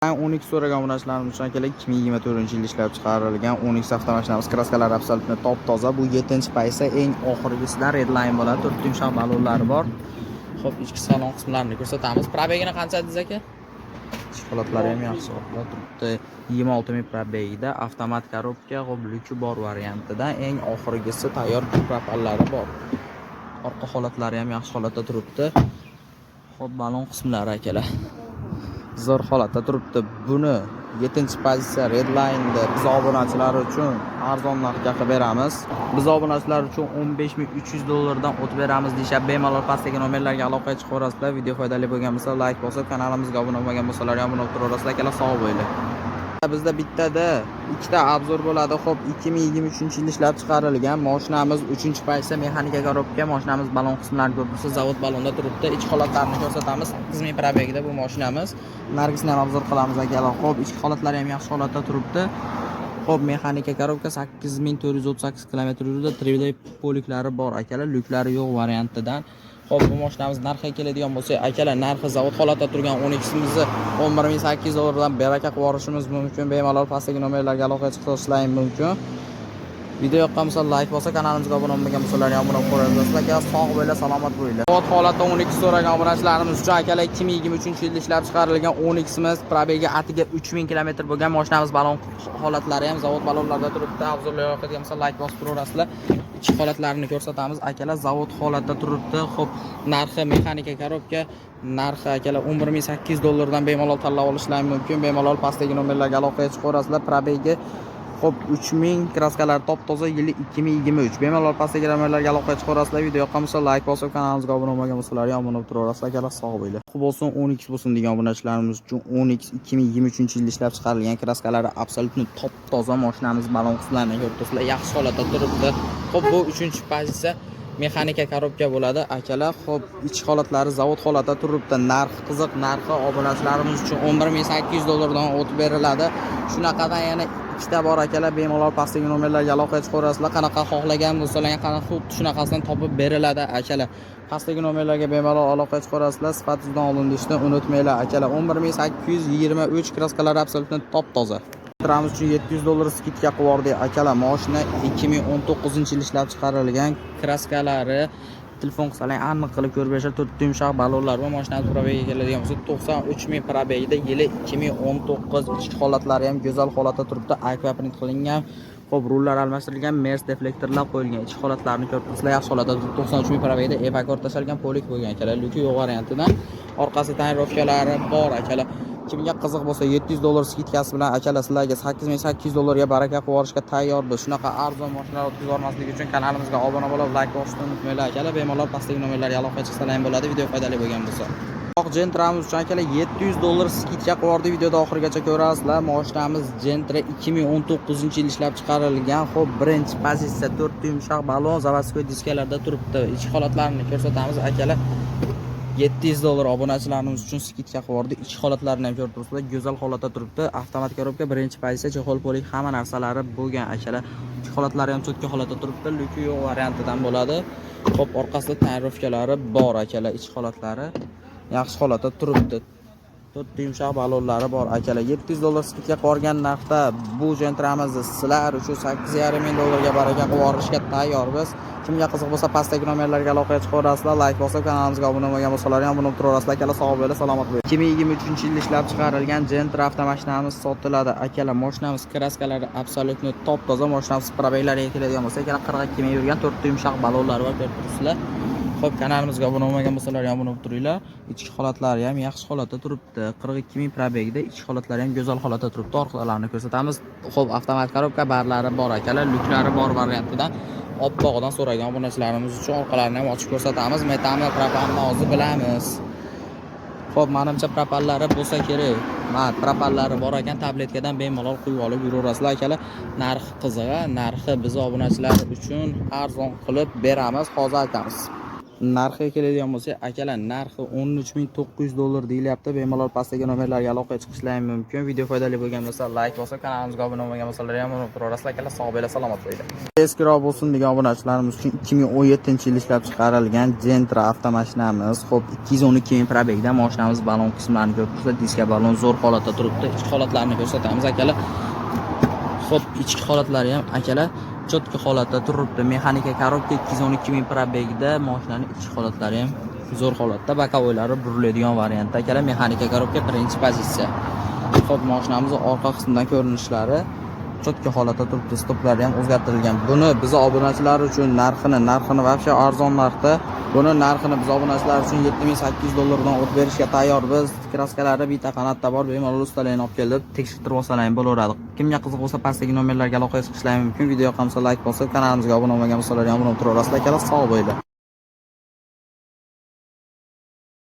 12 so'ragan obunachilarimiz uchun akalar 2024-yil ishlab chiqarilgan 12 avtomashinamiz kraskalari absolyutno top toza. Bu 7-paysa eng oxirgisidan redline bo'ladi. 4 yumshoq balonlari bor. Xo'p, ichki salon qismlarini ko'rsatamiz. Probegini qancha dedingiz aka? Ichki holatlari ham yaxshi holatda turibdi. 26 ming probegida avtomat korobka, xo'p, lyuki bor variantida eng oxirgisi tayyor propallari bor. Orqa holatlari ham yaxshi holatda turibdi. Xo'p, balon qismlari akalar zo'r holatda turibdi. Buni 7-pozitsiya redline'da biz obunachilar uchun arzon narxga qilib beramiz. Biz obunachilar uchun $15,300 o'tib beramiz deyshab, bemalol pastdagi nomerlarga aloqaga chiqaverasizlar. Video foydali bo'lgan bo'lsa, like bosib, kanalimizga obuna bo'lmagan bo'lsalar ham obuna bo'lib turaverasizlar. Akalar sog' bo'linglar. Bizda bittada ikkita obzor bo'ladi. Xo'p, 2023-yil ishlab chiqarilgan mashinamiz 3-paysa mexanika korobka, mashinamiz balon qismlarini ko'rib, zavod balonda turibdi. Ichki holatlarini ko'rsatamiz. 8000 probegida bu mashinamiz. Nargisini ham obzor qilamiz akalar. Xo'p, ichki holatlari ham yaxshi holatda turibdi. Xo'p, mexanika korobka 8438 km yurdi. 3D poliklari bor akalar, lyuklari yo'q variantidan. Xo'p, bu mashinamiz narxiga keladigan bo'lsa, akalar, narxi zavod holatda turgan 12simizni $11,800 dan baraka qilib yuborishimiz mumkin. Bemalol pastdagi nomerlarga aloqaga chiqishingiz mumkin. Video yoqqan bo'lsa, like bosa, kanalimizga obuna bo'lmagan bo'lsalar ham obuna bo'lib qo'yasizlar. Akalar, sog' bo'linglar, salomat bo'linglar. Zavod holatda 12 so'ragan obunachilarimiz uchun akalar 2023-yilda ishlab chiqarilgan 12simiz probegi atiga 3000 km bo'lgan mashinamiz balon holatlari ham zavod balonlarida turibdi. Obzorlar yoqadigan bo'lsa, like bosib turaverasizlar. Ichki holatlarini ko'rsatamiz akalar. Zavod holatda turibdi. Xo'p, narxi mexanika korobka, narxi akalar $11,800 dan bemalol tanlab olishingiz mumkin. Bemalol pastdagi nomerlarga aloqaga chiqaverasizlar. Probegi xo'p, 3000 kraskalar top toza, yili 2023. Bemalol pastdagi nomerlarga aloqaga chiqaverasizlar. Video yoqqan bo'lsa, like bosib, kanalimizga obuna bo'lmagan bo'lsalar ham obuna bo'lib turaverasizlar. Akalar, sog' bo'linglar. Xo'p bo'lsin, 10x bo'lsin degan obunachilarimiz uchun 10x 2023-yilda ishlab chiqarilgan kraskalari absolyutno top toza mashinamiz balon qismlarini ko'rib turibsizlar. Yaxshi holatda turibdi. Xo'p, bu 3-pozitsiya mexanika korobka bo'ladi akalar. Xo'p, ichki holatlari zavod holatda turibdi. Narx qiziq, narxi obunachilarimiz uchun $11,800 dan o'tib beriladi. Shunaqadan yana ikkita bor akalar. Bemalol pastdagi nomerlarga aloqaga chiqaverasizlar. Qanaqa xohlagan bo'lsalar, qanaqa xuddi shunaqasidan topib beriladi akalar. Pastdagi nomerlarga bemalol aloqaga chiqaverasizlar. Sifatizdan olindishni unutmanglar akalar. $11,823 kraskalari absolyutno top toza. Tramiz uchun $700 skidka qilib yubordik akalar. Mashina 2019-yil ishlab chiqarilgan, kraskalari telefon qilsalaring aniq qilib ko'rib berishar. 4 yumshoq balonlar va mashinamiz probegiga keladigan bo'lsa 93000 probegida, yili 2019. Ichki holatlari ham go'zal holatda turibdi. Aquaprint qilingan. Xo'p, rullar almashtirilgan, MERS deflektorlar qo'yilgan. Ichki holatlarini ko'rib turibsizlar. Yaxshi holatda 93000 probegida evakor tashalgan, polik bo'lgan akalar. Lyuki yo'q variantidan. Orqasi tonirovkalari bor akalar. Kimga qiziq bo'lsa, $700 skidkasi bilan akalar sizlarga $8800 ga baraka qilib yuborishga tayyormiz. Shunaqa arzon mashinalar o'tkazib olmaslik uchun kanalimizga obuna bo'lib, like bosishni unutmanglar akalar. Bemalol pastdagi nomerlarga aloqaga chiqsalar ham bo'ladi. Video foydali bo'lgan bo'lsa. Gentramiz uchun akalar $700 skidka qilib yubordik. Videoda oxirigacha ko'rasizlar. Mashinamiz Gentra 2019-yil ishlab chiqarilgan. Xo'p, birinchi pozitsiya 4 yumshoq balon zavodskoy diskalarda turibdi. Ichki holatlarini ko'rsatamiz akalar. $700 obunachilarimiz uchun skidka qilib yubordik. Ichki holatlarini ham ko'rib turibsizlar. Go'zal holatda turibdi. Avtomat korobka, birinchi pozitsiya, chexol polik, hamma narsalari bo'lgan akalar. Ichki holatlari ham cho'tka holatda turibdi. Lyuki yo'q variantidan bo'ladi. Xo'p, orqasida tonirovkalari bor akalar. Ichki holatlari yaxshi holatda turibdi. 4 yumshoq balonlari bor akalar. $700 skidka qilib yuborgan narxda bu Gentramizni sizlar uchun $8,500 ga baraka qilib yuborishga tayyormiz. Kimga qiziq bo'lsa, pastdagi nomerlarga aloqaga chiqaverasizlar. Like bosib, kanalimizga obuna bo'lmagan bo'lsalar ham obuna bo'lib turaverasizlar. Akalar, sog' bo'linglar, salomat bo'ling. 2023-yilda ishlab chiqarilgan Gentra avtomashinamiz sotiladi akalar. Mashinamiz kraskalari absolyutno top toza. Mashinamiz probeglariga keladigan bo'lsa, akalar 42 ming yurgan, 4 yumshoq balonlari bor, ko'rib turibsizlar. Xo'p, kanalimizga obuna bo'lmagan bo'lsalar ham obuna bo'lib turinglar. Ichki holatlari ham yaxshi holatda turibdi. 42 ming probegida, ichki holatlari ham go'zal holatda turibdi. Orqalarini ko'rsatamiz. Xo'p, avtomat korobka barlari bor akalar, lyuklari bor variantidan. Oppog'idan so'ragan obunachilarimiz uchun orqalarini ham ochib ko'rsatamiz. Metanni, propanni hozir bilamiz. Xo'p, menimcha propallari bo'lsa kerak. Propallari bor ekan, tabletkadan bemalol quyib olib yuraverasizlar akalar. Narxi qizig'i, narxi biz obunachilar uchun arzon qilib beramiz, hozir aytamiz. narxiga keladigan bo'lsak, akalar narxi 13900 dollar deyilyapti. Bemalol pastdagi nomerlarga aloqaga chiqishlaring mumkin. Video foydali bo'lgan bo'lsa, like bosib, kanalimizga obuna bo'lmagan bo'lsalar ham unutib turasizlar. Akalar sog' bo'linglar, salomat bo'linglar. Eskiroq bo'lsin degan obunachilarimiz uchun 2017-yil ishlab chiqarilgan Gentra avtomashinamiz. Xo'p, 212 ming probegda mashinamiz balon qismlarini ko'rib turibsiz. Diska balon zo'r holatda turibdi. Ichki holatlarini ko'rsatamiz akalar. Xo'p, ichki holatlari ham akalar chotki holatda turibdi. Mexanika korobka 212 ming probegda mashinaning ichki holatlari ham zo'r holatda. Bokovoylari buriladigan variantda akalar. Mexanika korobka birinchi pozitsiya. Xo'p, mashinamizning orqa qismidan ko'rinishlari chotki holatda turibdi. Stoplari ham o'zgartirilgan. Buni biz obunachilar uchun narxini vobshe arzon narxda. Buni narxini biz obunachilar uchun 7800 dollardan o'tib berishga tayyormiz. Kraskalari bitta qanotda bor. Bemalol ustalarni olib kelib tekshirtirib olsalar bo'laveradi. Kimga qiziq bo'lsa, pastdagi nomerlarga aloqa qilishlaring mumkin. Video yoqsa like bosib, kanalimizga obuna bo'lmagan bo'lsalar ham obuna bo'lib turaverasizlar. Akalar sog' bo'linglar.